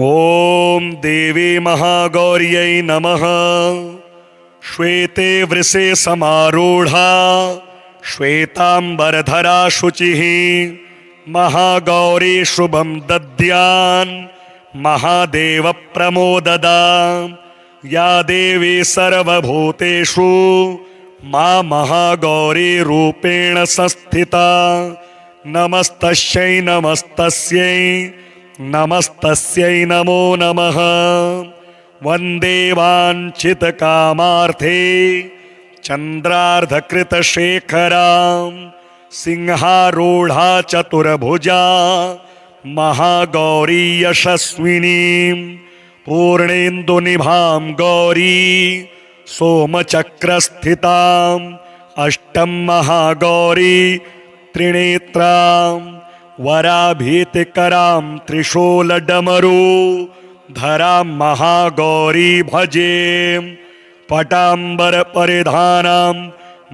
ॐ देवी महागौर्यै नमः। श्वेते वृषे समारूढ़ा श्वेतांबरधरा शुचिः महागौरी शुभं दद्यान् महादेव प्रमोददा। या देवी सर्वभूतेषु मा महागौरी रूपेण संस्थिता। नमस्तस्यै नमस्तस्यै नमस्तस्यै नमो नमः। वन्दे वाञ्छितकामार्थे चन्द्रार्धकृतशेखरां सिंहारूढा चतुर्भुजा महागौरी यशस्विनीं पूर्णेन्दुनिभां गौरी सोमचक्रस्थिताम् अष्टम महागौरी त्रिनेत्रां वराभीतिकरां त्रिशूलडमरू धरां महागौरी भजे। पटाम्बरपरिधानां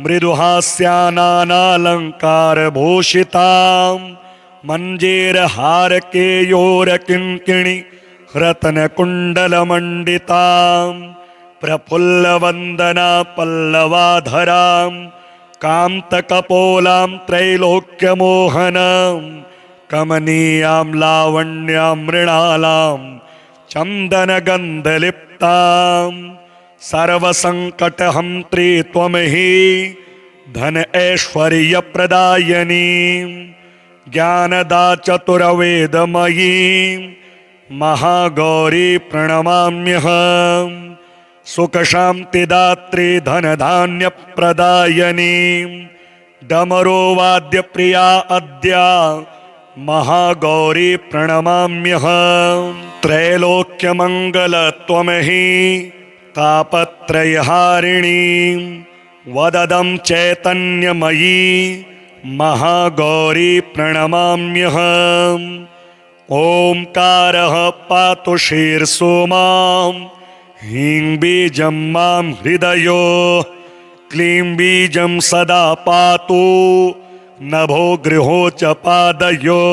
मृदुहास्यानालङ्कारभूषितां मञ्जेरहारकेयोरकिङ्किणी रत्नकुण्डलमण्डितां प्रफुल्लवन्दना पल्लवाधरां कान्तकपोलां त्रैलोक्यमोहनां कमनीयां लावण्यां मृणालां चन्दनगन्धलिप्तां सर्वसङ्कटहन्त्री त्वमहि धन ऐश्वर्यप्रदायिनीं ज्ञानदा चतुर्वेदमयीं महागौरी प्रणमाम्यहम्। सुखशान्तिदात्री धनधान्यप्रदायिनीं डमरुवाद्यप्रिया अद्या महागौरी प्रणमाम्यहम्। त्रैलोक्यमङ्गलत्वमहि तापत्रयहारिणीं वददं चैतन्यमयी महागौरी प्रणमाम्यहम्। ओंकारः पातु शीर्षो मां ह्रीं बीजं मां हृदयो क्लीं बीजं सदा पातु नभो गृहो च पादयो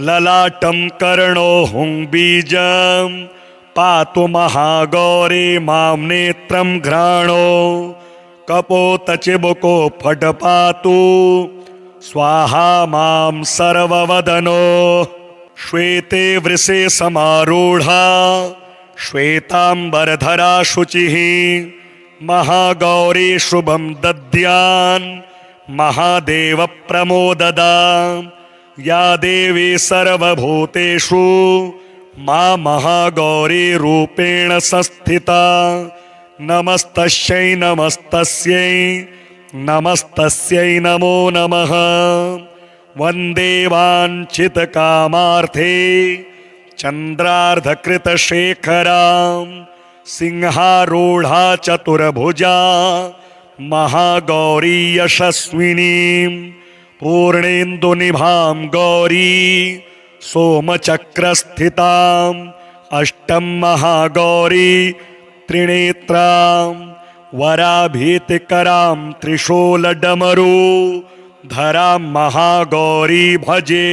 ललाटं कर्णो हुं बीजं पातु महागौरी मां नेत्रं घ्राणो कपोतचिबुको फट पातु स्वाहा मां सर्ववदनो। श्वेते वृषे समारूढ़ा श्वेतांबरधरा शुचिः महागौरी शुभं दद्यान् महादेव प्रमोददा। या देवी सर्वभूतेषु मा महागौरी रूपेण संस्थिता। नमस्तस्यै नमस्तस्यै नमस्तस्यै नमो नमः। वन्दे वाञ्छितकामार्थे चन्द्रार्धकृतशेखरां सिंहारूढा चतुर्भुजा महागौरी यशस्विनीं पूर्णेन्दुनिभां गौरी सोमचक्रस्थिताम् अष्टम महागौरी त्रिनेत्रां वराभीतिकरां त्रिशूलडमरू धरां महागौरी भजे।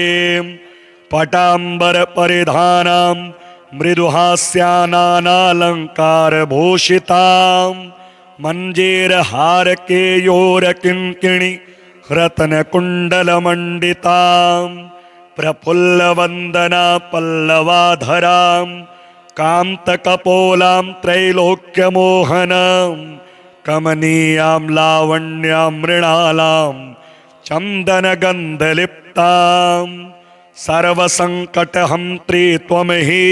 पटाम्बरपरिधानां मृदुहास्यानालङ्कारभूषितां मञ्जेरहारकेयोरकिङ्किणी रत्नकुण्डलमण्डितां प्रफुल्लवन्दना पल्लवाधरां कान्तकपोलां त्रैलोक्यमोहनां कमनीयां लावण्यां मृणालां चन्दनगन्धलिप्तां सर्वसङ्कटहन्त्री त्वमहि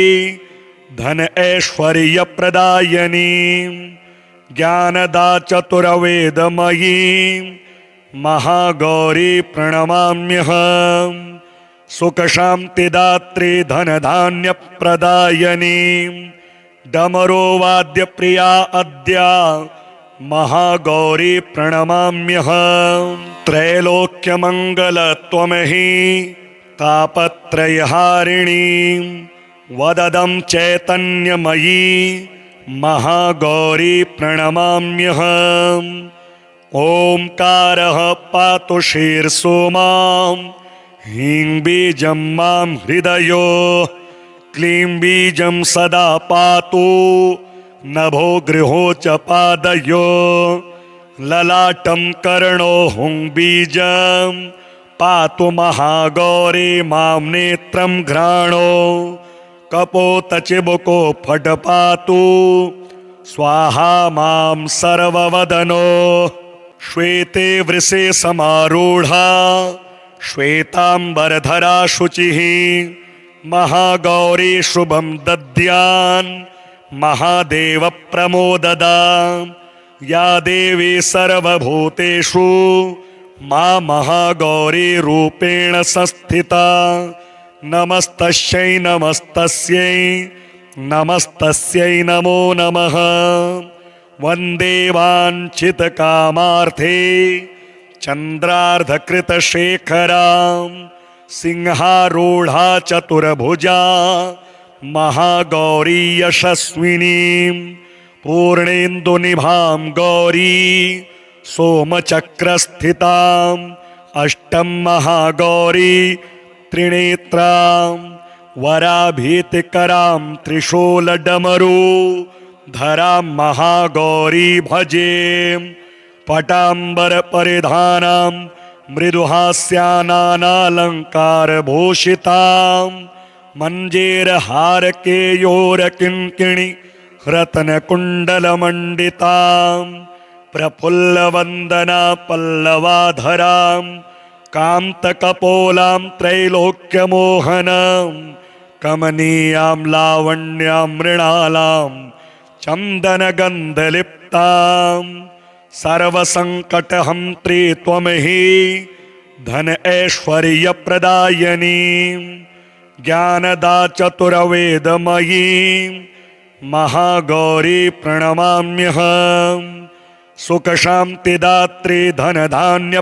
धन ऐश्वर्यप्रदायिनीं ज्ञानदा चतुर्वेदमयीं महागौरी प्रणमाम्यहम्। सुखशान्तिदात्री धनधान्यप्रदायिनीं डमरुवाद्यप्रिया अद्या महागौरी प्रणमाम्यहम्। त्रैलोक्यमङ्गलत्वमहि तापत्रयहारिणीं वददं चैतन्यमयी महागौरी प्रणमाम्यहम्। ओंकारः पातु शीर्षो मां ह्रीं बीजं मां हृदयो क्लीं बीजं सदा पातु नभो गृहो च पादयो ललाटं कर्णो हुं बीजं पातु महागौरी मां नेत्रं घ्राणो कपोत चिबुको फट पातु स्वाहा मां सर्ववदनो श्वेते वृषे समारूढ़ा श्वेतांबरधरा शुचिः महागौरी शुभं दद्यान् महादेव प्रमोददा या देवी सर्वभूतेषु मा महागौरी रूपेण संस्थिता नमस्तस्यै नमस्तस्यै नमस्तस्यै नमो नमः वन्दे वाञ्छितकामार्थे चन्द्रार्धकृतशेखरां सिंहारूढा चतुर्भुजा महागौरी यशस्विनीं पूर्णेन्दुनिभां गौरी सोमचक्रस्थिताम् अष्टं महागौरी त्रिनेत्रां वराभीतिकरां त्रिशूलडमरू धरां महागौरी भजे पटाम्बरपरिधानां मृदुहास्यानालङ्कारभूषितां मञ्जेरहारकेयोरकिङ्किणि रत्नकुण्डलमण्डितां प्रफुल्लवन्दना पल्लवाधरां कान्तकपोलां त्रैलोक्यमोहनां कमनीयां लावण्यां मृणालां चन्दनगन्धलिप्तां सर्वसङ्कटहन्त्री त्वमहि धन ऐश्वर्यप्रदायिनीं ज्ञानदा चतुर्वेदमयीं महागौरी प्रणमाम्यहम् सुखशान्तिदात्री धनधान्यप्रदायिनीं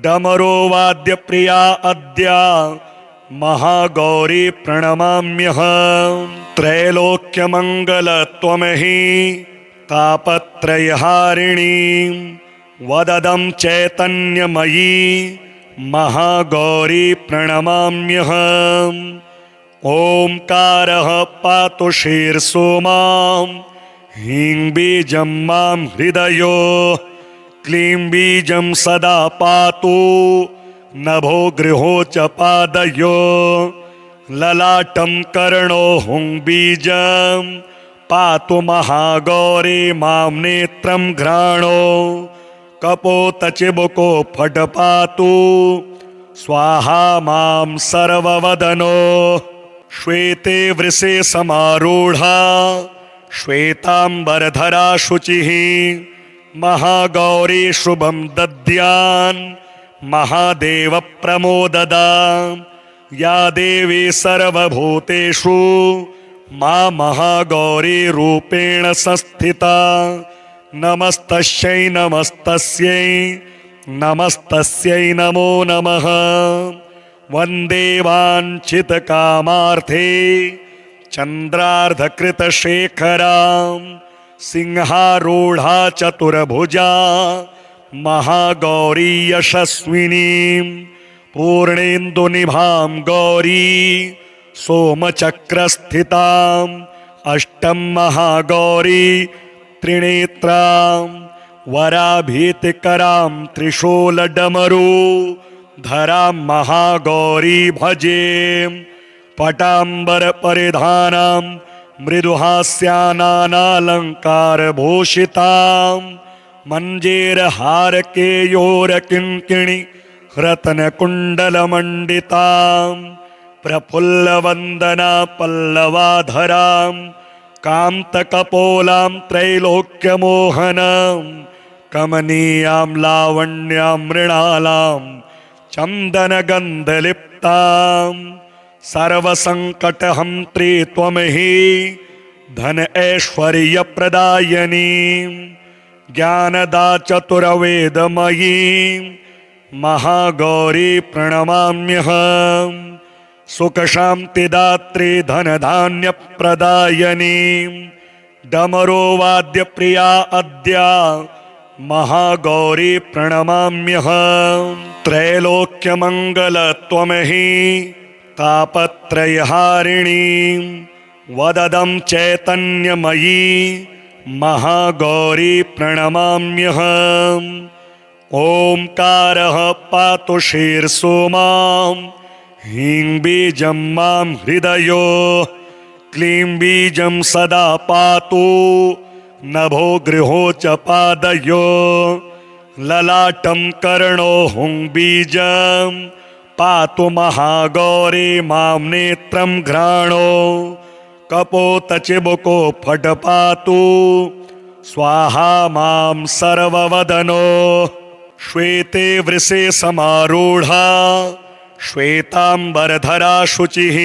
डमरो वाद्यप्रिया अद्या महागौरी प्रणमाम्यहम् त्रैलोक्यमङ्गलत्वमहि तापत्रयहारिणीं वददं चैतन्यमयी महागौरी प्रणमाम्यहम् ओंकारः पातु शीर्षो मां ह्रीं बीजं मां हृदयो क्लीं बीजं सदा पातु नभो गृहो च पादयो ललाटं कर्णो हुं बीजं पातु महागौरी मां नेत्रं घ्राणो कपोत चिबुको फट पातु स्वाहा मां सर्ववदनो श्वेते वृषे समारूढ़ा श्वेतांबरधरा शुचिः महागौरी शुभं दद्यान् महादेव प्रमोददा या देवी सर्वभूतेषु मा महागौरी रूपेण संस्थिता नमस्तस्यै नमस्तस्यै नमस्तस्यै नमो नमः वन्दे वाञ्छितकामार्थे चन्द्रार्धकृतशेखरां सिंहारूढा चतुर्भुजा महागौरी यशस्विनीं पूर्णेन्दुनिभां गौरी सोमचक्रस्थिताम् अष्टं महागौरी त्रिनेत्रां वराभीतिकरां त्रिशूलडमरू धरां महागौरी भजे पटाम्बरपरिधानां मृदुहास्यानालङ्कारभूषितां मञ्जेरहारकेयोरकिङ्किणि रत्नकुण्डलमण्डितां प्रफुल्लवन्दना पल्लवाधरां कान्तकपोलां त्रैलोक्यमोहनां कमनीयां लावण्यां मृणालां चन्दनगन्धलिप्तां सर्वसङ्कटहन्त्री त्वमहि धन ऐश्वर्यप्रदायिनीं ज्ञानदा चतुर्वेदमयीं महागौरी प्रणमाम्यहम् सुखशान्तिदात्री धनधान्यप्रदायिनीं डमरो वाद्यप्रिया अद्या महागौरी प्रणमाम्यहम् त्रैलोक्यमङ्गलत्वमहि तापत्रयहारिणीं वददं चैतन्यमयी महागौरी प्रणमाम्यहम्। ओंकारः पातु शीर्षो मां ह्रीं बीजं मां हृदयो क्लीं बीजं सदा पातु नभो गृहो च पादयो ललाटं कर्णो हुं बीजं पातु महागौरी मां नेत्रं घ्राणो कपोत चिबुको फट पातु स्वाहा मां सर्ववदनो श्वेते वृषे समारूढ़ा श्वेतांबरधरा शुचिः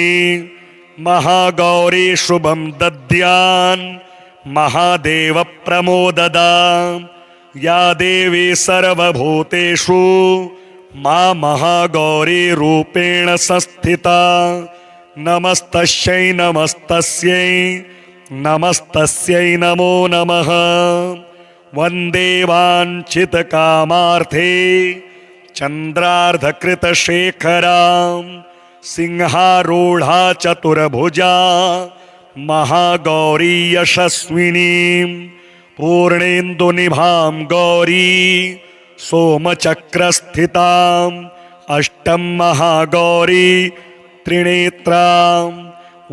महागौरी शुभं दद्यान् महादेव प्रमोददा या देवी सर्वभूतेषु मा महागौरी रूपेण संस्थिता नमस्तस्यै नमस्तस्यै नमस्तस्यै नमो नमः। वन्दे वाञ्छितकामार्थे चन्द्रार्धकृतशेखरां सिंहारूढा चतुर्भुजा महागौरी यशस्विनीं पूर्णेन्दुनिभां गौरी सोमचक्रस्थितां अष्टं महागौरी त्रिनेत्रां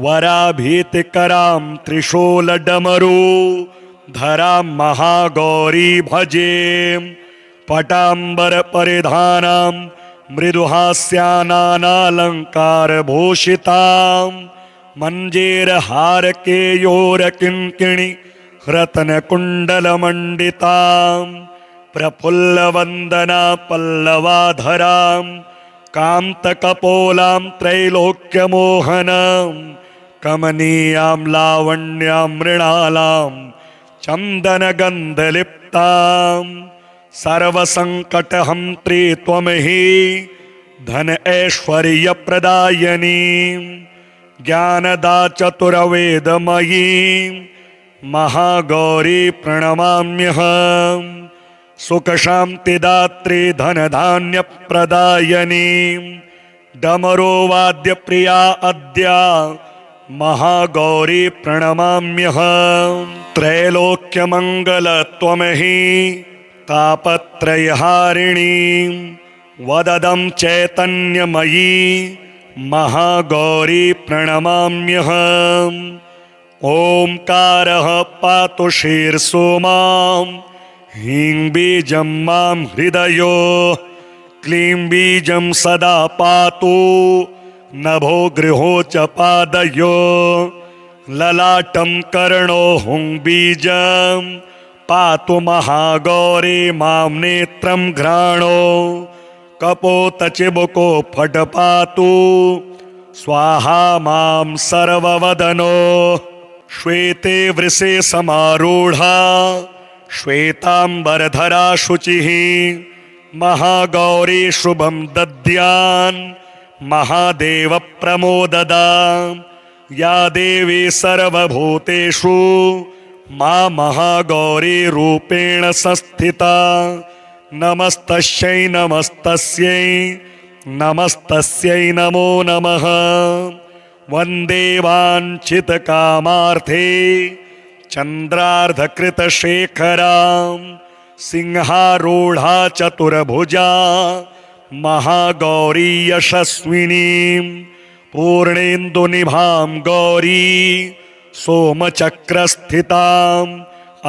वराभीतिकरां त्रिशूलडमरू धरां महागौरी भजे पटाम्बरपरिधानां मृदुहास्यानालङ्कारभूषितां मञ्जेरहारकेयोरकिङ्किणी रत्नकुण्डलमण्डितां प्रफुल्लवन्दना पल्लवाधरां कान्तकपोलां त्रैलोक्यमोहनां कमनीयां लावण्यां मृणालां चन्दनगन्धलिप्तां सर्वसङ्कटहन्त्री त्वं हि धन ऐश्वर्यप्रदायिनीं ज्ञानदा चतुर्वेदमयीं महागौरी प्रणमाम्यहम्। सुखशान्तिदात्री धनधान्यप्रदायिनीं डमरुवाद्यप्रिया अद्या महागौरी प्रणमाम्यहम्। त्रैलोक्यमङ्गलत्वं हि तापत्रयहारिणीं वददं चैतन्यमयी महागौरी प्रणमाम्यहम्। ओंकारः पातु शीर्षो मां ह्रीं बीजं मां हृदयो क्लीं बीजं सदा पातु नभो गृहो च पादयो ललाटं कर्णो हुं बीजं पातु महागौरी मां नेत्रं घ्राणो कपोत चिबुको फट पातु स्वाहा मां सर्ववदनो श्वेते वृषे समारूढ़ा श्वेतांबरधरा शुचिः महागौरी शुभं दद्यान् महादेव प्रमोददा या देवी सर्वभूतेषु मा महागौरी रूपेण संस्थिता नमस्तस्यै नमस्तस्यै नमस्तस्यै नमो नमः। वन्दे वाञ्छितकामार्थे चन्द्रार्धकृतशेखरां सिंहारूढा चतुर्भुजा महागौरी यशस्विनीं पूर्णेन्दुनिभां गौरी सोमचक्रस्थितां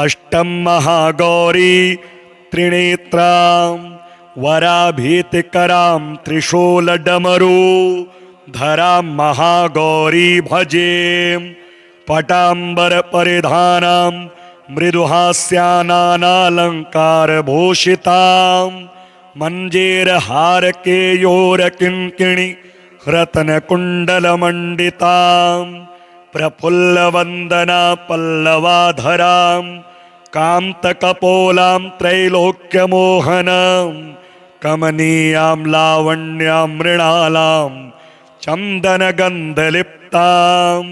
अष्टं महागौरी त्रिनेत्रां वराभीतिकरां त्रिशूलडमरू धरां महागौरी भजे पटाम्बरपरिधानां मृदुहास्यानालङ्कारभूषितां मञ्जेरहारकेयोरकिङ्किणी रत्नकुण्डलमण्डितां प्रफुल्लवन्दना पल्लवाधरां कान्तकपोलां त्रैलोक्यमोहनां कमनीयां लावण्यां मृणालां चन्दनगन्धलिप्तां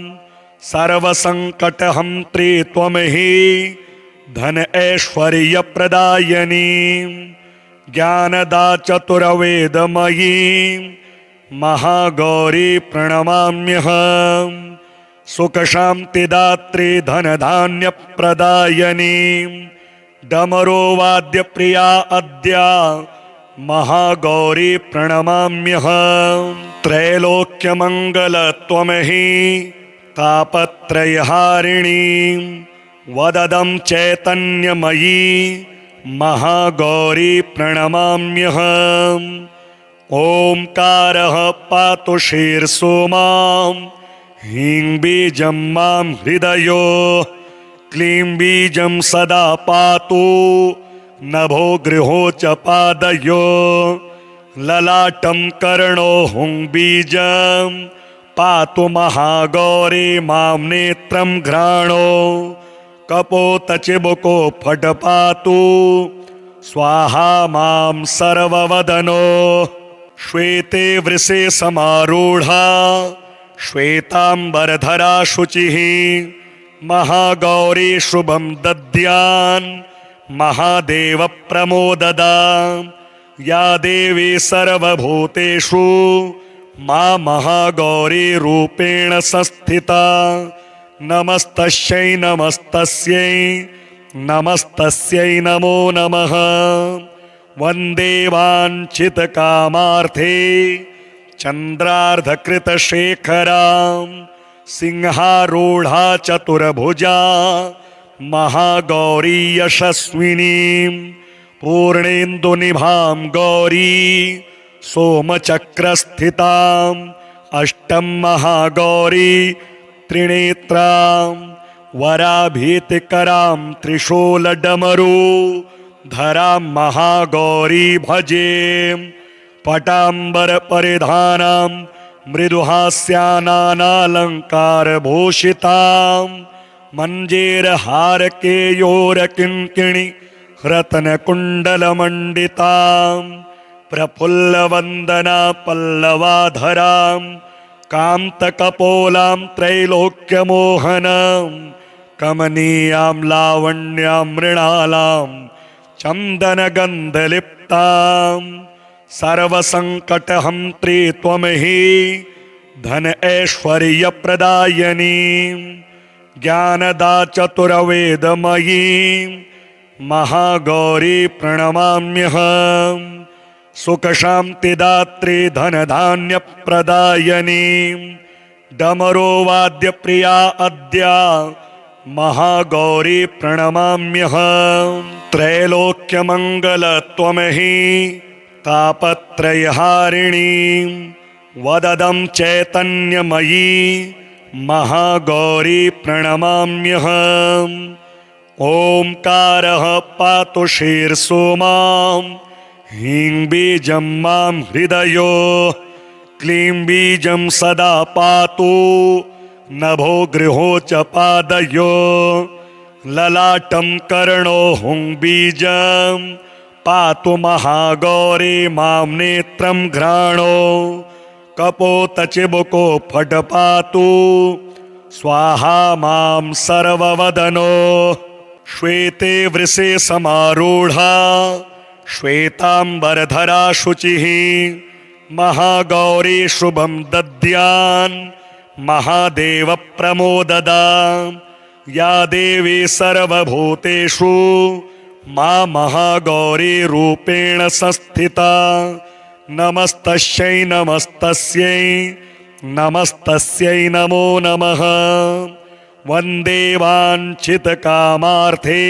सर्वसङ्कटहन्त्री त्वं हि धन ऐश्वर्यप्रदायिनीं ज्ञानदा चतुर्वेदमयीं महागौरी प्रणमाम्यहम् सुखशान्तिदात्री धनधान्यप्रदायिनी डमरो वाद्यप्रिया अद्य महागौरी प्रणमाम्यहम् त्रैलोक्यमङ्गलत्वमहि तापत्रयहारिणी वददं चैतन्यमयी महागौरी प्रणमाम्यहम् ओंकारः पातु शीर्षो मां ह्रीं बीजं मां हृदयो क्लीं बीजं सदा पातु नभो गृहो च पादयो ललाटं कर्णो हुं बीजं पातु महागौरी मां नेत्रं घ्राणो कपोतचिबुको फट पातु स्वाहा मां सर्ववदनो श्वेते वृषे समारूढ़ा श्वेतांबरधरा शुचिः महागौरी शुभं दद्यान् महादेव प्रमोददा या देवी सर्वभूतेषु मा महागौरी रूपेण संस्थिता नमस्तस्यै नमस्तस्यै नमस्तस्यै नमो नमः वन्दे वाञ्छितकामार्थे चन्द्रार्धकृतशेखरां सिंहारूढा चतुर्भुजा महागौरी यशस्विनीं पूर्णेन्दुनिभां गौरी सोमचक्रस्थिताम् अष्टम महागौरी त्रिनेत्रां वराभीतिकरां त्रिशूलडमरू धरां महागौरी भजे पटाम्बरपरिधानां मृदुहास्यानालङ्कारभूषितां मञ्जेरहारकेयोरकिङ्किणी रत्नकुण्डलमण्डितां प्रफुल्लवन्दना पल्लवाधरां कान्तकपोलां त्रैलोक्यमोहनां कमनीयां लावण्यां मृणालां चन्दनगन्धलिप्तां सर्वसङ्कटहन्त्री त्वमहि धन ऐश्वर्यप्रदायिनीं ज्ञानदा चतुर्वेदमयीं महागौरी प्रणमाम्यहम् सुखशान्तिदात्री धनधान्यप्रदायिनीं डमरो वाद्यप्रिया अद्य महागौरी प्रणमाम्यहम् त्रैलोक्यमङ्गलत्वमहि तापत्रयहारिणीं वददं चैतन्यमयी महागौरी प्रणमाम्यहम् ओंकारः पातु शीर्षो मां ह्रीं बीजं मां हृदयो क्लीं बीजं सदा पातु नभो गृहो च पादयो ललाटं कर्णो हुं बीजं पातु महागौरी मां नेत्रं घ्राणो कपोतचिबुको फट पातु स्वाहा मां सर्ववदनो श्वेते वृषे समारूढ़ा श्वेतांबरधरा शुचिः महागौरी शुभं दद्यान् महादेव प्रमोददा या देवी सर्वभूतेषु मा महागौरी रूपेण संस्थिता नमस्तस्यै नमस्तस्यै नमस्तस्यै नमो नमः वन्दे वाञ्छितकामार्थे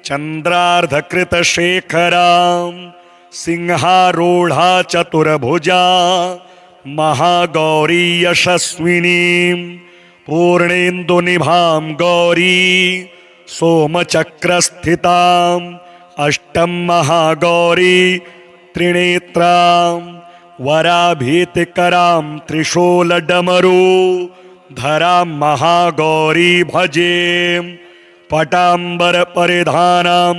चन्द्रार्धकृतशेखरां सिंहारूढा चतुर्भुजा महागौरी यशस्विनीं पूर्णेन्दुनिभां गौरी सोमचक्रस्थिताम् अष्टम महागौरी त्रिनेत्रां वराभीतिकरां त्रिशूलडमरू धरां महागौरी भजे पटाम्बरपरिधानां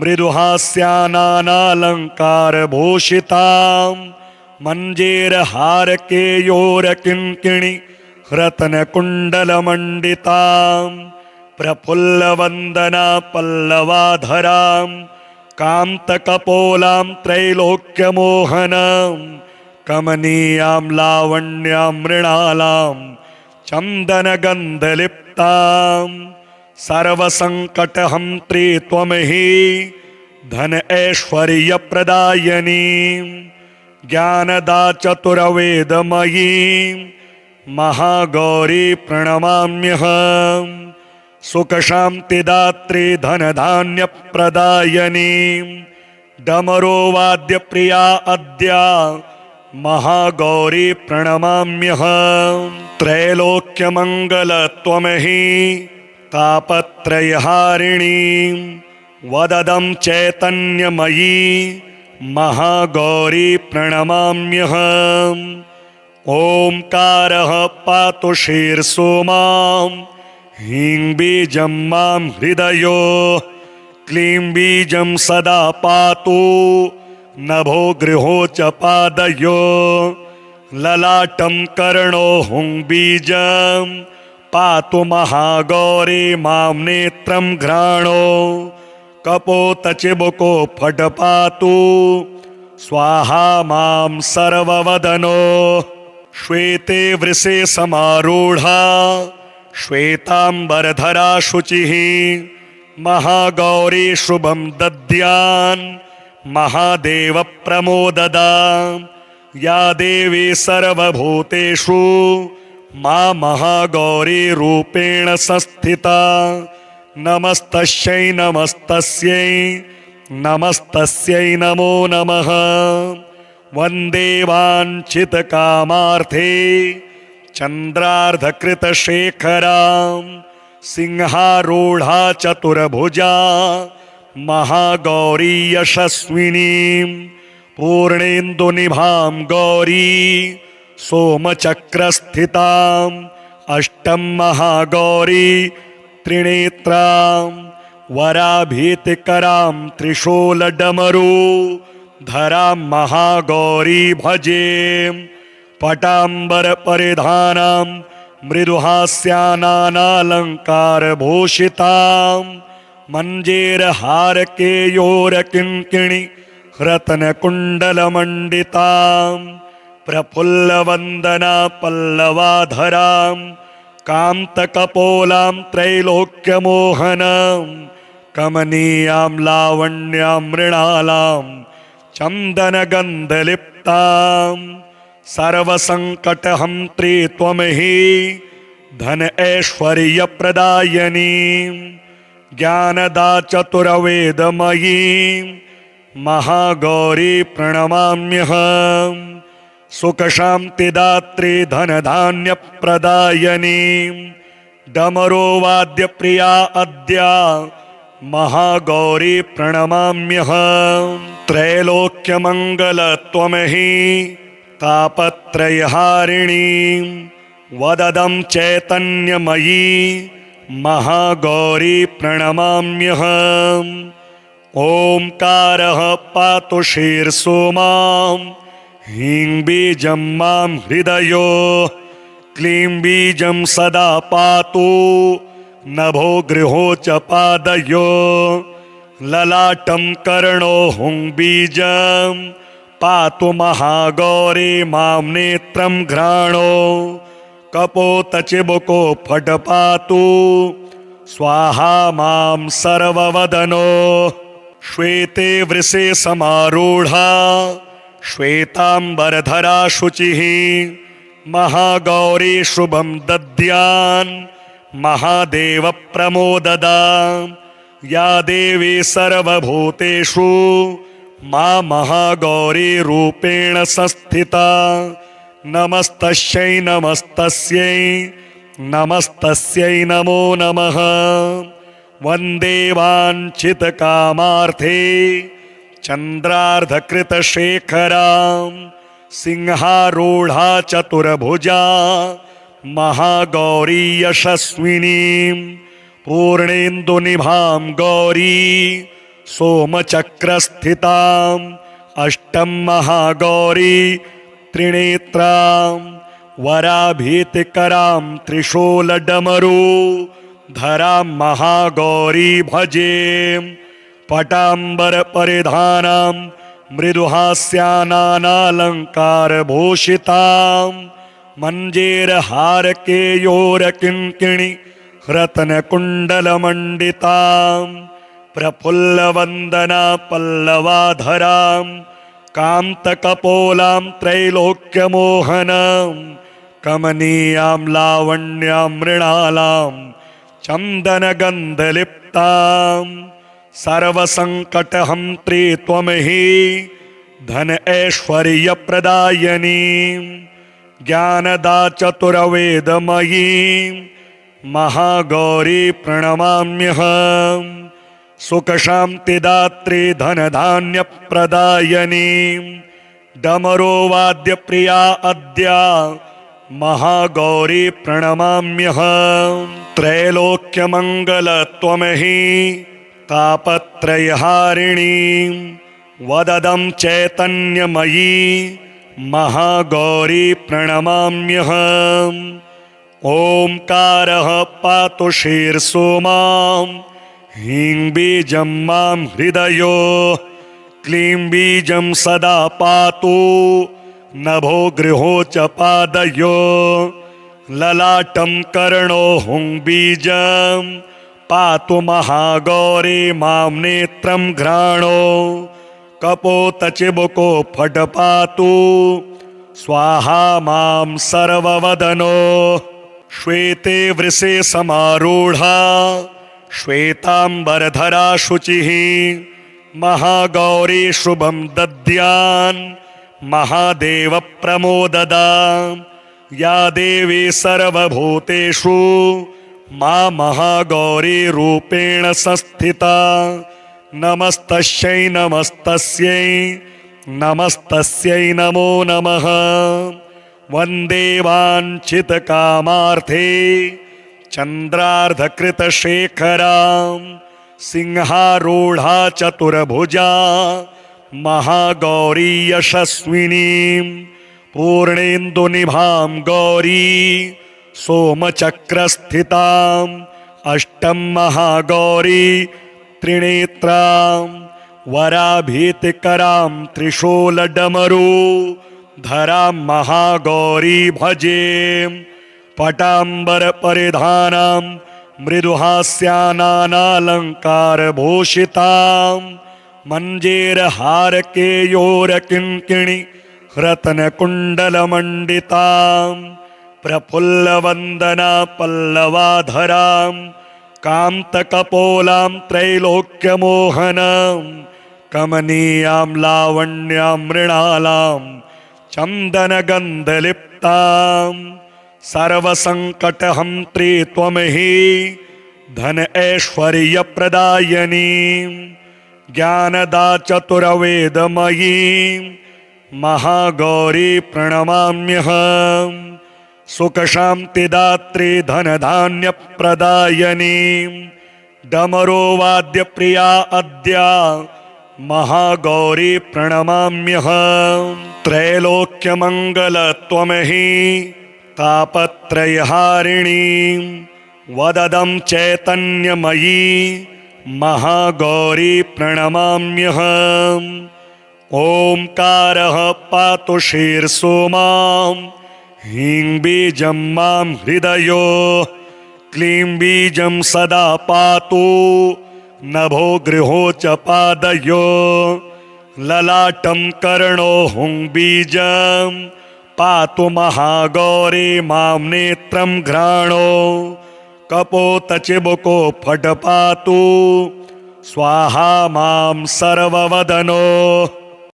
मृदुहास्यानालङ्कारभूषितां मञ्जेरहारकेयोरकिङ्किणी रत्नकुण्डलमण्डितां प्रफुल्लवन्दना पल्लवाधरां कान्तकपोलां त्रैलोक्यमोहनां कमनीयां लावण्यां मृणालां चन्दनगन्धलिप्तां सर्वसङ्कटहन्त्री त्वं हि धन ऐश्वर्यप्रदायिनीं ज्ञानदा चतुर्वेदमयीं महागौरी प्रणमाम्यहम् सुखशान्तिदात्री धनधान्यप्रदायिनीं डमरो वाद्यप्रिया अद्या महागौरी प्रणमाम्यहम् त्रैलोक्यमङ्गलत्वं हि तापत्रयहारिणीं वददं चैतन्यमयी महागौरी प्रणमाम्यहम् ओंकारः पातु शीर्षो मां ह्रीं बीजं मां हृदयो क्लीं बीजं सदा पातु नभो गृहो च पादयो ललाटं कर्णो हुं बीजं पातु महागौरी मां नेत्रं घ्राणो कपोत चिबुको फट पातु स्वाहा मां सर्ववदनो श्वेते वृषे समारूढ़ा श्वेतांबरधरा शुचिः महागौरी शुभं दद्यान् महादेव प्रमोददा या देवी सर्वभूतेषु मा महागौरी रूपेण संस्थिता नमस्तस्यै नमस्तस्यै नमस्तस्यै नमो नमः वन्दे वाञ्छितकामार्थे चन्द्रार्धकृतशेखरां सिंहारूढा चतुर्भुजा महागौरी यशस्विनीं पूर्णेन्दुनिभां गौरी सोमचक्रस्थिताम् अष्टं महागौरी त्रिनेत्रां वराभीतिकरां त्रिशूलडमरू धरां महागौरी भजे पटाम्बरपरिधानां मृदुहास्यानालङ्कारभूषितां मञ्जेरहारकेयोरकिङ्किणी रत्नकुण्डलमण्डितां प्रफुल्लवन्दना पल्लवाधरां कान्तकपोलां त्रैलोक्यमोहनां कमनीयां लावण्यां मृणालां चन्दनगन्धलिप्तां सर्वसङ्कटहन्त्री त्वं हि धन ऐश्वर्यप्रदायिनीं ज्ञानदा चतुर्वेदमयीं महागौरी प्रणमाम्यहम् सुखशान्तिदात्री धनधान्यप्रदायिनीं डमरो वाद्यप्रिया अद्या महागौरी प्रणमाम्यहम् त्रैलोक्यमङ्गलत्वं हि तापत्रयहारिणीं वददं चैतन्यमयी महागौरी प्रणमाम्यहम् ओंकारः पातु शीर्षो मां ह्रीं बीजं मां हृदयो क्लीं बीजं सदा पातु नभो गृहो च पादयो ललाटं कर्णो हुं बीजं पातु महागौरी मां नेत्रं घ्राणो कपोत चिबुको फट पातु स्वाहा मां सर्ववदनो श्वेते वृषे समारूढ़ा श्वेतांबरधरा शुचिः महागौरी शुभं दद्यान् महादेव प्रमोददा या देवी सर्वभूतेषु मा महागौरी रूपेण संस्थिता नमस्तस्यै नमस्तस्यै नमस्तस्यै नमो नमः वन्दे वाञ्छितकामार्थे चन्द्रार्धकृतशेखरां सिंहारूढा चतुर्भुजा महागौरी यशस्विनीं पूर्णेन्दुनिभां गौरी सोमचक्रस्थिताम् अष्टं महागौरी त्रिनेत्रां वराभीतिकरां त्रिशूलडमरू धरां महागौरी भजे पटाम्बरपरिधानां मृदुहास्यानालङ्कारभूषितां मञ्जेरहारकेयोरकिङ्किणि रत्नकुण्डलमण्डितां प्रफुल्लवन्दना पल्लवाधरां कान्तकपोलां त्रैलोक्यमोहनां कमनीयां लावण्यां मृणालां चन्दनगन्धलिप्तां सर्वसङ्कटहन्त्री त्वमहि धन ऐश्वर्यप्रदायिनीं ज्ञानदा चतुर्वेदमयी महागौरी प्रणमाम्यहम् सुखशान्तिदात्री धनधान्यप्रदायिनीं डमरो वाद्यप्रिया अद्या महागौरी प्रणमाम्यहम् त्रैलोक्यमङ्गलत्वमहि तापत्रयहारिणीं वददं चैतन्यमयी महागौरी प्रणमाम्यहम् ओंकारः पातु शीर्षो मां ह्रीं बीजं मां हृदयो क्लीं बीजं सदा पातु नभो गृहो च पादयो ललाटं कर्णो हुं बीजं पातु महागौरी मां नेत्रं घ्राणो कपोतचिबुको फट पातु स्वाहा मां सर्ववदनो श्वेते वृषे समारूढ़ा श्वेतांबरधरा शुचिः महागौरी शुभं दद्यान् महादेव प्रमोददा या देवी सर्वभूतेषु मा महागौरी रूपेण संस्थिता नमस्तस्यै नमस्तस्यै नमस्तस्यै नमो नमः वन्दे वाञ्छितकामार्थे चन्द्रार्धकृतशेखरां सिंहारूढा चतुर्भुजा महागौरी यशस्विनीं पूर्णेन्दुनिभां गौरी सोमचक्रस्थितां अष्टं महागौरी त्रिनेत्रां वराभीतिकरां त्रिशूलडमरू धरां महागौरी भजे पटाम्बरपरिधानां मृदुहास्यानालङ्कारभूषितां मञ्जेरहारकेयोरकिङ्किणि रत्नकुण्डलमण्डितां प्रफुल्लवन्दना पल्लवाधरां कान्तकपोलां त्रैलोक्यमोहनां कमनीयां लावण्यां मृणालां चन्दनगन्धलिप्तां सर्वसङ्कटहन्त्री त्वमहि धन ऐश्वर्यप्रदायिनीं ज्ञानदा चतुर्वेदमयी महागौरी प्रणमाम्यहम् सुखशान्तिदात्री धनधान्यप्रदायिनीं डमरो वाद्यप्रिया अद्या महागौरी प्रणमाम्यहम् त्रैलोक्यमङ्गलत्वमहि तापत्रयहारिणीं वददं चैतन्यमयी महागौरी प्रणमाम्यहम् ओंकारः पातु शीर्षो मां ह्रीं बीजं मां हृदयो क्लीं बीजं सदा पातु नभो गृहो च पादयो ललाटं कर्णो हुं बीजं पातु महागौरी मां नेत्रं घ्राणो कपोतचिबुको फट पातु स्वाहा मां सर्ववदनो